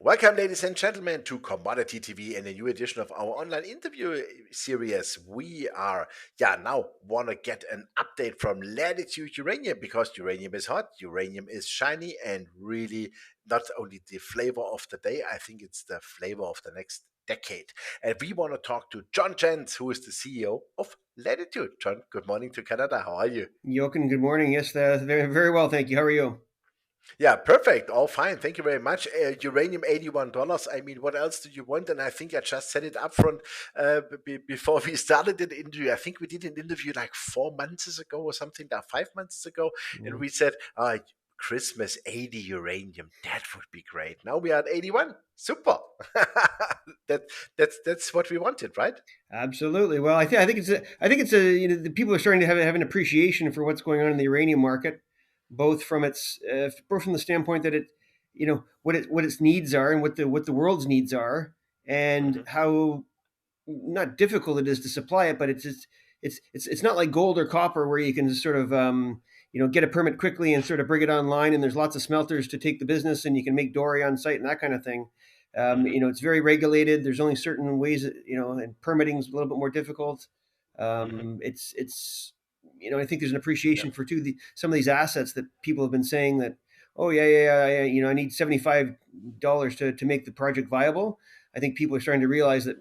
Welcome, ladies and gentlemen, to Commodity TV and a new edition of our online interview series. We are, now want to get an update from Latitude Uranium because uranium is hot, uranium is shiny, and really not only the flavor of the day, I think it's the flavor of the next decade. And we want to talk to John Jentz, who is the CEO of Latitude. John, good morning to Canada. How are you? Jochen, good morning. Yes, very, very well, thank you. How are you? Yeah, perfect. All fine. Thank you very much. Uranium, $81. I mean, what else do you want? And I think I just said it up front before we started an interview. I think we did an interview like 4 months ago or something, like 5 months ago. And Mm. we said, Christmas 80 uranium. That would be great. Now we are at 81. Super. that that's what we wanted, right? Absolutely. Well, I think it's a the people are starting to have an appreciation for what's going on in the uranium market, both from the standpoint that what its needs are and what the world's needs are, and Hmm. how not difficult it is to supply it, but it's not like gold or copper where you can just sort of get a permit quickly and sort of bring it online, and there's lots of smelters to take the business, and you can make doré on site and that kind of thing. Hmm. It's very regulated. There's only certain ways and permitting is a little bit more difficult. Hmm. It's I think there's an Yeah. appreciation for some of these assets that people have been saying that, oh yeah, I need $75 to make the project viable. I think people are starting to realize that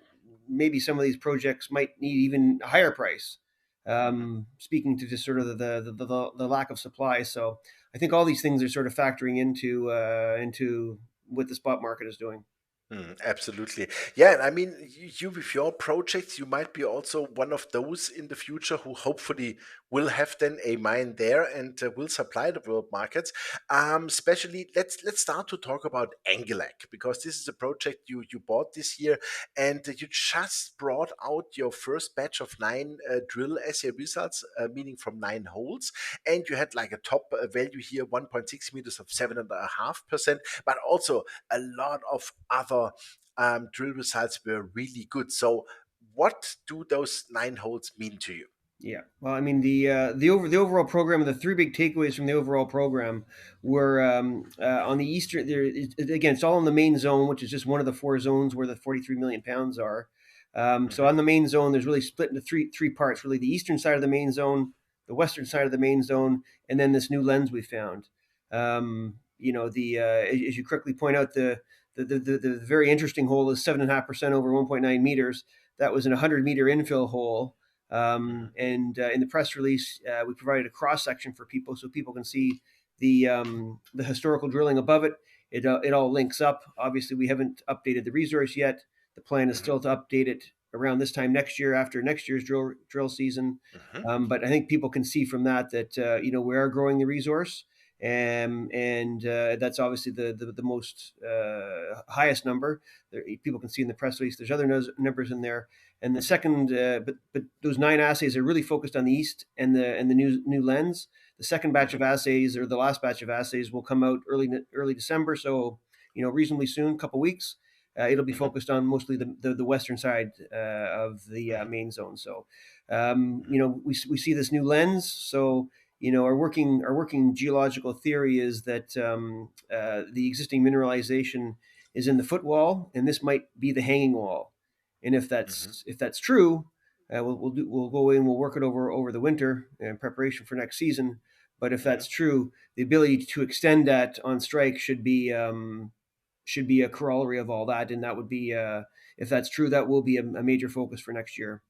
maybe some of these projects might need even a higher price. Hmm. Speaking to just sort of the lack of supply, so I think all these things are sort of factoring into what the spot market is doing. Absolutely. Yeah, and I mean, you with your projects, you might be also one of those in the future who hopefully will have then a mine there and will supply the world markets. Especially, let's start to talk about Angilac because this is a project you bought this year, and you just brought out your first batch of nine drill assay results, meaning from 9 holes, and you had like a top value here, 1.6 meters of 7.5%, but also a lot of other drill results were really good. So, what do those 9 holes mean to you? Yeah, well, I mean the overall program, the three big takeaways from the overall program were on the eastern. Again, it's all in the main zone, which is just one of the four zones where the 43 million pounds are. So Hmm. on the main zone, there's really split into three parts. Really, the eastern side of the main zone, the western side of the main zone, and then this new lens we found. The as you correctly point out, the very interesting hole is 7.5% over 1.9 meters. That was an 100-meter infill hole. Hmm. And In the press release, we provided a cross section for people so people can see the historical drilling above it. It all links up. Obviously, we haven't updated the resource yet. The plan is Hmm. still to update it around this time next year, after next year's drill season. Hmm. But I think people can see from that we are growing the resource, and that's obviously the most highest number. People can see in the press release. There's other numbers in there, and the second, but those 9 assays are really focused on the east and the new lens. The second batch Hmm. of assays, or the last batch of assays, will come out early December. So reasonably soon, couple weeks. It'll be Hmm. focused on mostly the western side of the Hmm. main zone. So we see this new lens. So our working geological theory is that the existing mineralization is in the footwall, and this might be the hanging wall. And if Hmm. that's true, we'll go in, we'll work it over the winter in preparation for next season. But if Hmm. that's true, the ability to extend that on strike should be a corollary of all that, and that would be if that's true, that will be a major focus for next year.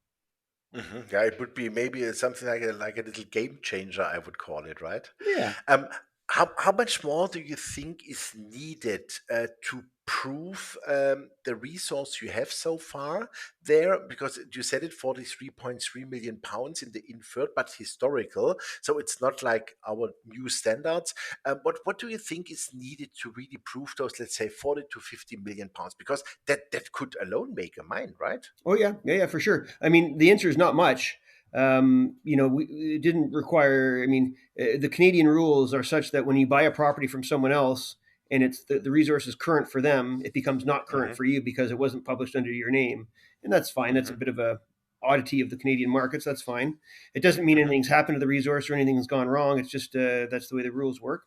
Hmm. Yeah, it would be maybe something like a little game changer, I would call it, right? Yeah. Um, how much more do you think is needed to prove the resource you have so far there? Because you said it, 43.3 million pounds in the inferred, but historical. So it's not like our new standards. What do you think is needed to really prove those, let's say, 40 to 50 million pounds? Because that could alone make a mine, right? Oh yeah, for sure. I mean, the answer is not much. It didn't require. I mean, the Canadian rules are such that when you buy a property from someone else and it's the resource is current for them, it becomes not current Hmm. for you because it wasn't published under your name, and that's fine. That's a Hmm. bit of a oddity of the Canadian markets. That's fine. It doesn't mean Hmm. anything's happened to the resource or anything's gone wrong. It's just that's the way the rules work.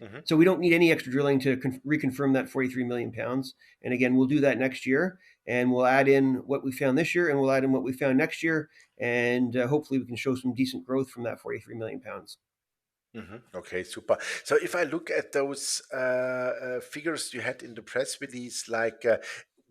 Hmm. So we don't need any extra drilling to reconfirm that 43 million pounds. And again, we'll do that next year, and we'll add in what we found this year, and we'll add in what we found next year, and hopefully we can show some decent growth from that 43 million pounds. Hmm. Okay, super. So if I look at those figures you had in the press release, like,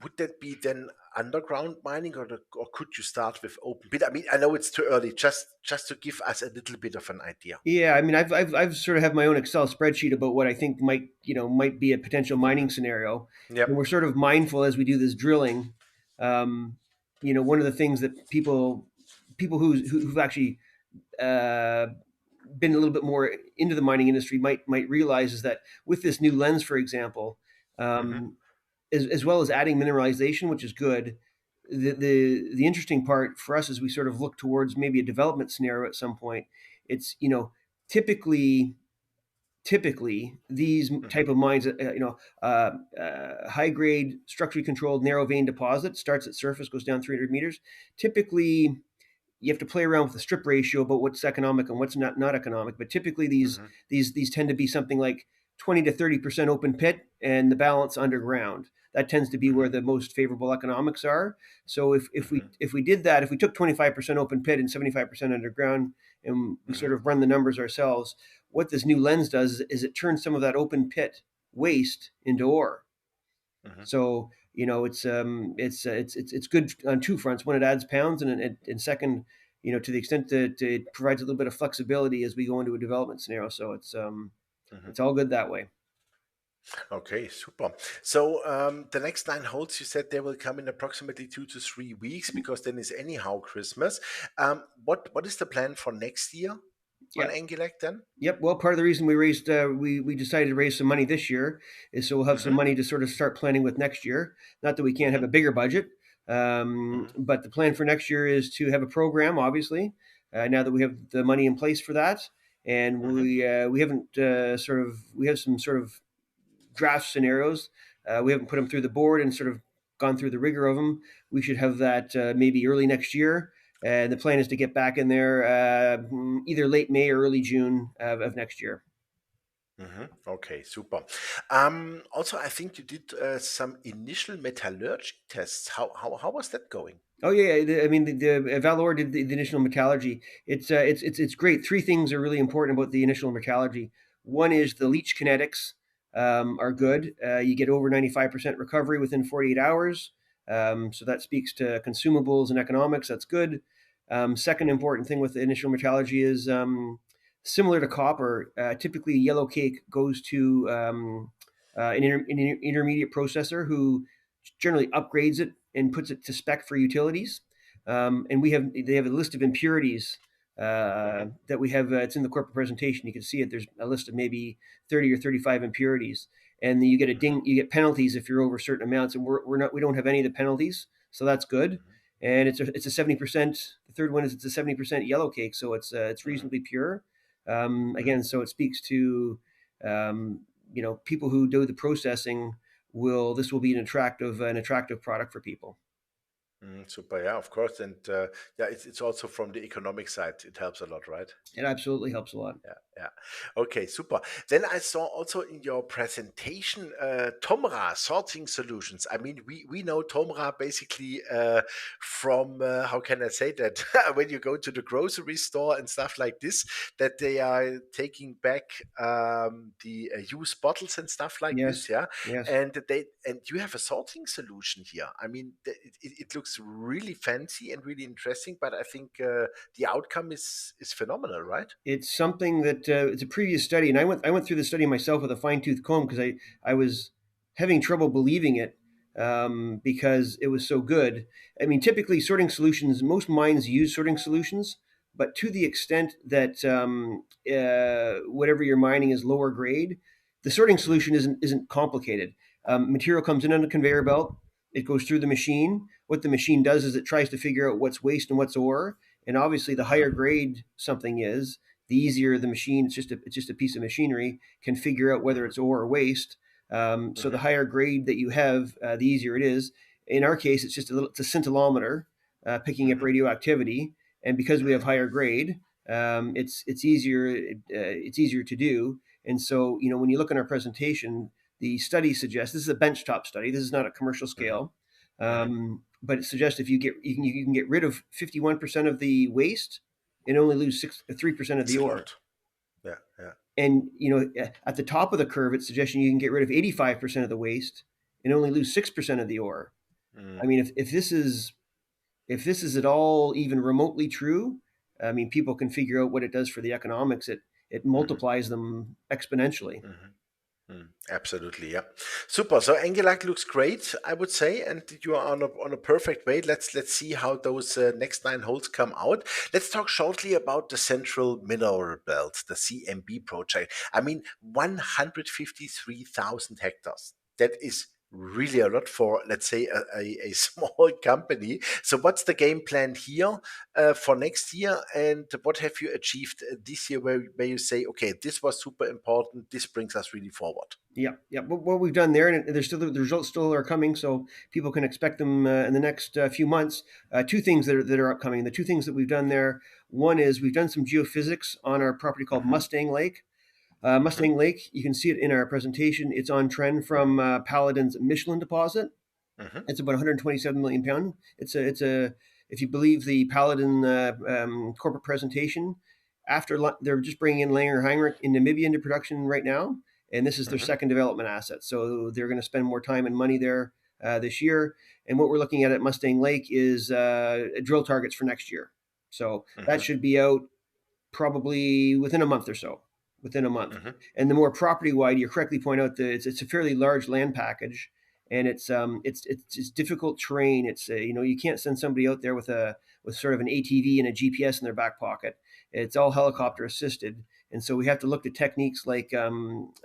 would that be then underground mining, or could you start with open pit? I mean, I know it's too early, just to give us a little bit of an idea. Yeah, I mean, I've sort of have my own Excel spreadsheet about what I think might be a potential mining Hmm. scenario, and Yep. we're sort of mindful as we do this drilling. Um, one of the things that people who've actually uh, been a little bit more into the mining industry might realize is that with this new lens, for example, Hmm. um, as well as adding mineralization, which is good. The interesting part for us as we sort of look towards maybe a development scenario at some point, it's typically typically these Hmm. type of mines, high grade, structurally controlled, narrow vein deposit starts at surface, goes down 300 meters. Typically, you have to play around with the strip ratio about what's economic and what's not economic. But typically, Hmm. these tend to be something like 20 to 30% open pit, and the balance underground. That tends to be where Hmm. the most favorable economics are. So Hmm. if we did that, if we took 25% open pit and 75% underground, and we Hmm. sort of run the numbers ourselves, what this new lens does is it turns some of that open pit waste into ore. Hmm. So it's good on two fronts. One, it adds pounds, and second, to the extent that it provides a little bit of flexibility as we go into a development scenario. So Hmm. it's all good that way. Okay, super. So the next 9 holes, you said they will come in approximately 2 to 3 weeks, because then is anyhow Christmas. What is the plan for next year on Yep. Angilac then? Yep. Well, part of the reason we decided to raise some money this year is so we'll have some Hmm. money to sort of start planning with next year. Not that we can't have Hmm. a bigger budget, Hmm. but the plan for next year is to have a program. Obviously, now that we have the money in place for that, and Hmm. we haven't we have some sort of draft scenarios. We haven't put them through the board and sort of gone through the rigor of them. We should have that maybe early next year. And the plan is to get back in there either late May or early June of next year. Hmm. Okay, super. Also, I think you did some initial metallurgy tests. How was that going? Oh yeah, I mean the Valor did the initial metallurgy. It's great. Three things are really important about the initial metallurgy. One is the leach kinetics are Hmm. good. You get over 95% recovery within 48 hours. So that speaks to consumables and economics. That's good. Second Hmm. important thing with the initial metallurgy is similar to copper. Typically, yellow cake goes to an intermediate processor who generally upgrades it and puts it to spec for utilities. And they have a list of impurities Hmm. that we have. It's in the corporate presentation. You can see it. There's a list of maybe 30 or 35 impurities, and you get a Hmm. ding. You get penalties if you're over certain amounts, and we don't have any of the penalties, so that's good. And it's a 70%. The third one is it's a 70% yellow cake, so it's Hmm. reasonably pure. Hmm. Again, so it speaks to people who do the processing will this will be an attractive product for people. Super, yeah, of course, and yeah, it's also from the economic side. It helps a lot, right? It absolutely helps a lot. Yeah, yeah. Okay, super. Then I saw also in your presentation TOMRA sorting solutions. I mean, we know TOMRA basically from how can I say that when you go to the grocery store and stuff like this, that they are taking back the used bottles and stuff like this. Yes, Yeah, yes. and you have a sorting solution here. I mean, it looks really fancy and really interesting, but I think the outcome is phenomenal, right? It's something that it's a previous study, and I went through the study myself with a fine tooth comb because I was having trouble believing it because it was so good. I mean, typically sorting solutions, most mines use sorting solutions, but to the extent that whatever you're mining is lower grade, the sorting Hmm. solution isn't complicated. Material comes in on a conveyor belt. It goes through the machine. What the machine does is it tries to figure out what's waste and what's ore. And obviously, the higher Hmm. grade something is, the easier the machine. It's just a piece of machinery can figure out whether Hmm. it's ore or waste. So the Hmm. higher grade that you have, the easier it is. In our case, it's a scintillometer picking up Hmm. radioactivity, and because we have Hmm. higher grade, it's easier to do. And so, when you look in our presentation, the study suggests this is a benchtop study. This is not a commercial Hmm. scale, Hmm. but it suggests if you can get rid of 51% of the waste and only lose 3% of It's the a ore. lot. Yeah, yeah. And at the top of the curve, it's suggesting you can get rid of 85% of the waste and only lose 6% of the ore. I Mm. mean, if this is at all even remotely true, I mean, people can figure out what it does for the economics. It Hmm. multiplies them exponentially. Hmm. Mm, absolutely, yeah, super. So Angilac looks great, I would say, and you are on a perfect way. Let's see how those next 9 holes come out. Let's talk shortly about the Central Mineral Belt, the CMB project. I mean, 153,000 hectares. That is really a lot for, let's say, a small company. So, what's the game plan here for next year, and what have you achieved this year, where you say, okay, this was super important. This brings us really forward. Yeah, yeah. But what we've done there, and there's still the results still are coming, so people can expect them in the next few months. Two things that are upcoming. The two things that we've done there. One is we've done some geophysics on our property called Mhm, Mustang Lake. mhm, Mustang Lake, you can see it in our presentation. It's on trend mhm, from Paladin's Michelin deposit. mhm, It's about 127 million pound. It's a if you believe the Paladin corporate presentation, they're just bringing in Langer Heinrich in Namibia into production right now, and this is their mhm, second development asset. So they're going to spend more time and money there this year. And what we're looking at Mustang Lake is drill targets for next year. So that mhm, should be out probably within a month or so. Within a month, mhm, and the more property wide, you correctly point out that it's a fairly large land package, and it's difficult terrain. It's you can't send somebody out there with sort of an ATV and a GPS in their back pocket. It's all mhm, helicopter assisted, and so we have to look to techniques like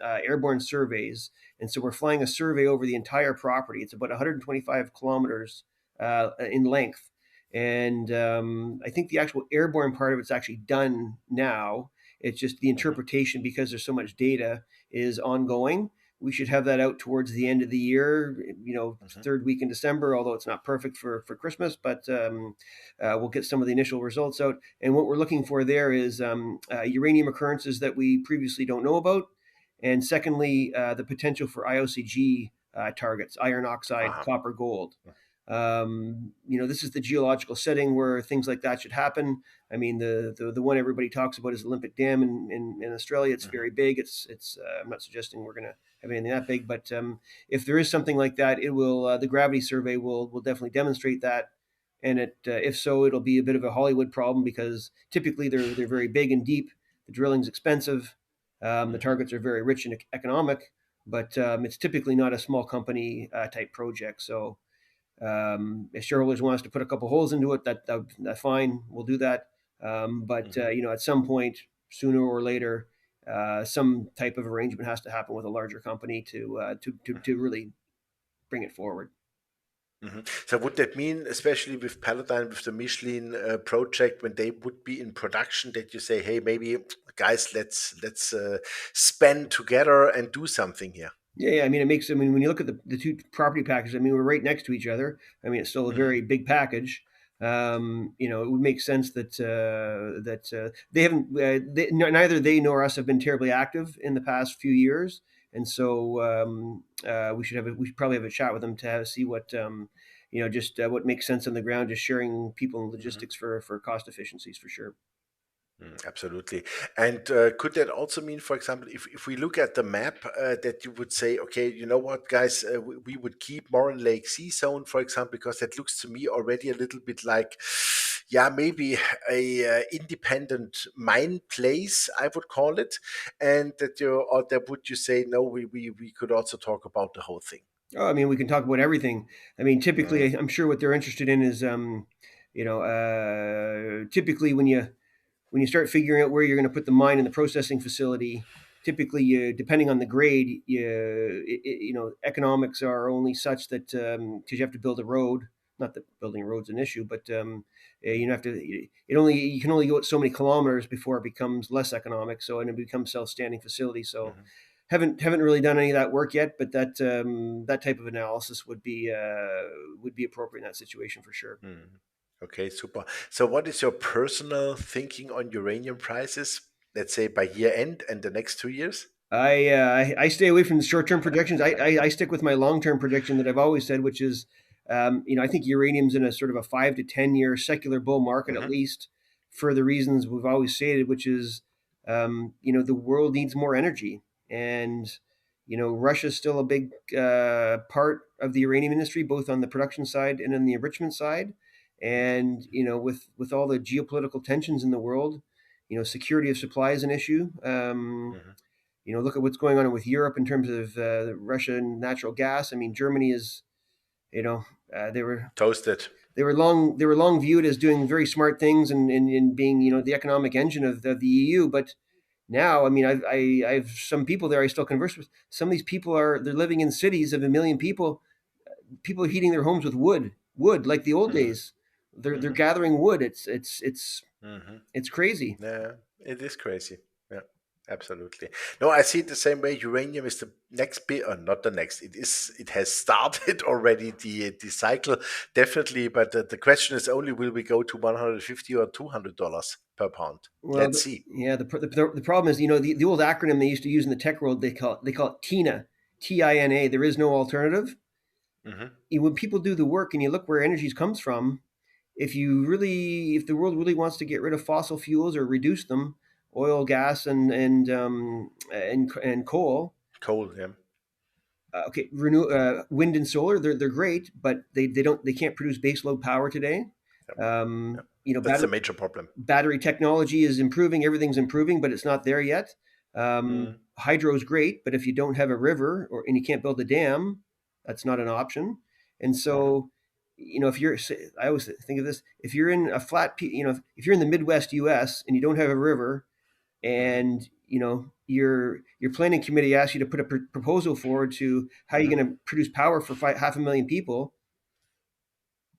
airborne surveys. And so we're flying a survey over the entire property. It's about 125 kilometers in length, and I think the actual airborne part of it's actually done now. It's just the mhm, interpretation, because there's so much data, is ongoing. We should have that out towards the end of the year, mhm, third week in December, although it's not perfect for Christmas, but we'll get some of the initial results out. And what we're looking for there is uranium occurrences that we previously don't know about. And secondly, the potential for IOCG targets, iron oxide, uh-huh, copper, gold. This is the geological setting where things like that should happen. I mean, the one everybody talks about is Olympic Dam in Australia. It's mhm, very big. It's I'm not suggesting we're going to have anything that big, but if there is something like that, it will the gravity survey will definitely demonstrate that. And if so, it'll be a bit of a Hollywood problem, because typically they're very big and deep. The drilling's expensive. The mhm, targets are very rich and economic, but it's typically not a small company type project. So if shareholders want us to put a couple holes into it, that's fine. We'll do that. But mhm. at some point, sooner or later, some type of arrangement has to happen with a larger company to really bring it forward. Mhm. So would that mean, especially with Paladin, with the Michelin project, when they would be in production, that you say, "Hey, maybe guys, let's spend together and do something here." Yeah, yeah. I mean, it makes. I mean, when you look at the two property packages, I mean, we're right next to each other. I mean, it's still a Mhm, very big package. It would make sense that they haven't. Neither they nor us have been terribly active in the past few years, and so we should probably have a chat with them to see what just what makes sense on the ground. Just sharing people and mhm. logistics for cost efficiencies for sure. Absolutely. And could that also mean, for example, if we look at the map, that you would say, okay, you know what, guys, we would keep Moran Lake Sea Zone, for example, because that looks to me already a little bit like, yeah, maybe a independent mine place, I would call it, and that you or that would you say, no, we could also talk about the whole thing. Oh, I mean, we can talk about everything. I mean, typically, Mm, I'm sure what they're interested in is, typically when you start figuring out where you're going to put the mine and the processing facility, typically, depending on the grade, economics are only such that because you have to build a road. Not that building a road's an issue, but you have to. You can only go so many kilometers before it becomes less economic. So and it becomes self-standing facility. So mhm, haven't really done any of that work yet, but that type of analysis would be appropriate in that situation for sure. mhm. Okay, super. So, what is your personal thinking on uranium prices, let's say by year end and the next 2 years? I stay away from the short term projections. I stick with my long term prediction that I've always said, which is, I think uranium's in a sort of a 5 to 10 year secular bull market at Hmm. least, for the reasons we've always stated, which is, the world needs more energy, and Russia's still a big part of the uranium industry, both on the production side and on the enrichment side, and with all the geopolitical tensions in the world, security of supply is an issue. Hmm. Look at what's going on with Europe in terms of Russian natural gas. I mean, Germany is, you know, uh, they were Toasted. they were long viewed as doing very smart things and being the economic engine of the EU. But now, I mean, I've some people there I still converse with. Some of these people they're living in cities of 1 million people. People are heating their homes with wood like the old Hmm. days. They're Hmm. gathering wood. Hmm. It's crazy. Yeah, it is crazy. Yeah, absolutely. No, I see it the same way. Uranium is the next bit, or not the next. It is. It has started already the cycle, definitely. But the question is only, will we go to 150 or $200 per pound? Well, Let's see. yeah. The problem is, the old acronym they used to use in the tech world. They call it TINA, TINA. There is no alternative. Hmm. When people do the work and you look where energy comes from, if the world really wants to get rid of fossil fuels or reduce them, oil, gas, and coal. Coal. Yeah. Okay, wind and solar. They're great, but they can't produce baseload power today. Yeah. Yeah. Um, That's the major problem. battery technology is improving, everything's improving, but it's not there yet. Mm. Hydro is great, but if you don't have a river and you can't build a dam, that's not an option. And Hmm. so, if I always think of this: if you're in a if you're in the Midwest U.S. and you don't have a river, Hmm. and your planning committee asks you to put a proposal forward to how you're Hmm. going to produce power for 500,000 people,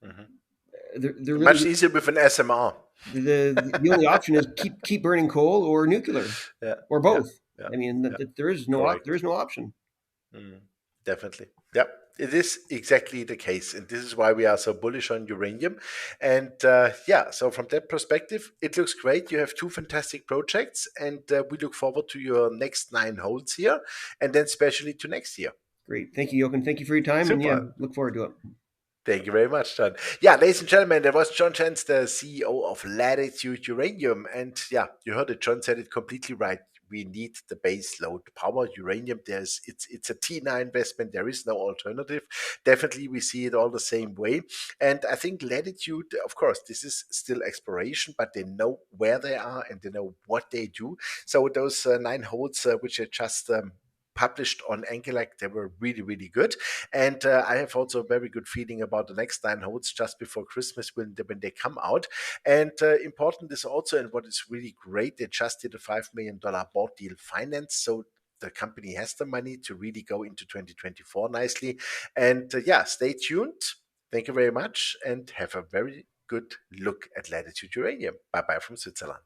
Hmm. they're Much really easier with an SMR. the only option is keep burning coal or nuclear Yeah. or Yeah. both. Yeah. I mean, Yeah. there Correct. is no option. Mm, definitely. Yep. It is exactly the case. And this is why we are so bullish on uranium. And yeah, so from that perspective, it looks great. You have two fantastic projects, and we look forward to your next 9 holes here, and then especially to next year. Great, thank you, Jochen. Thank you for your time, and yeah, Super. look forward to it. Thank you very much, John. Yeah, ladies and gentlemen, that was John Jentz, the CEO of Latitude Uranium. And yeah, you heard it. John said it completely right. We need the base load power. Uranium, it's a T9 investment. There is no alternative. Definitely, we see it all the same way. And I think Latitude, of course, this is still exploration, but they know where they are and they know what they do. So those 9 holes, which are just published on Angilac, they were really, really good. And I have also a very good feeling about the next 9 holes just before Christmas when they come out. And important is also, and what is really great, they just did a $5 million board deal finance. So the company has the money to really go into 2024 nicely. And yeah, stay tuned. Thank you very much and have a very good look at Latitude Uranium. Bye bye from Switzerland.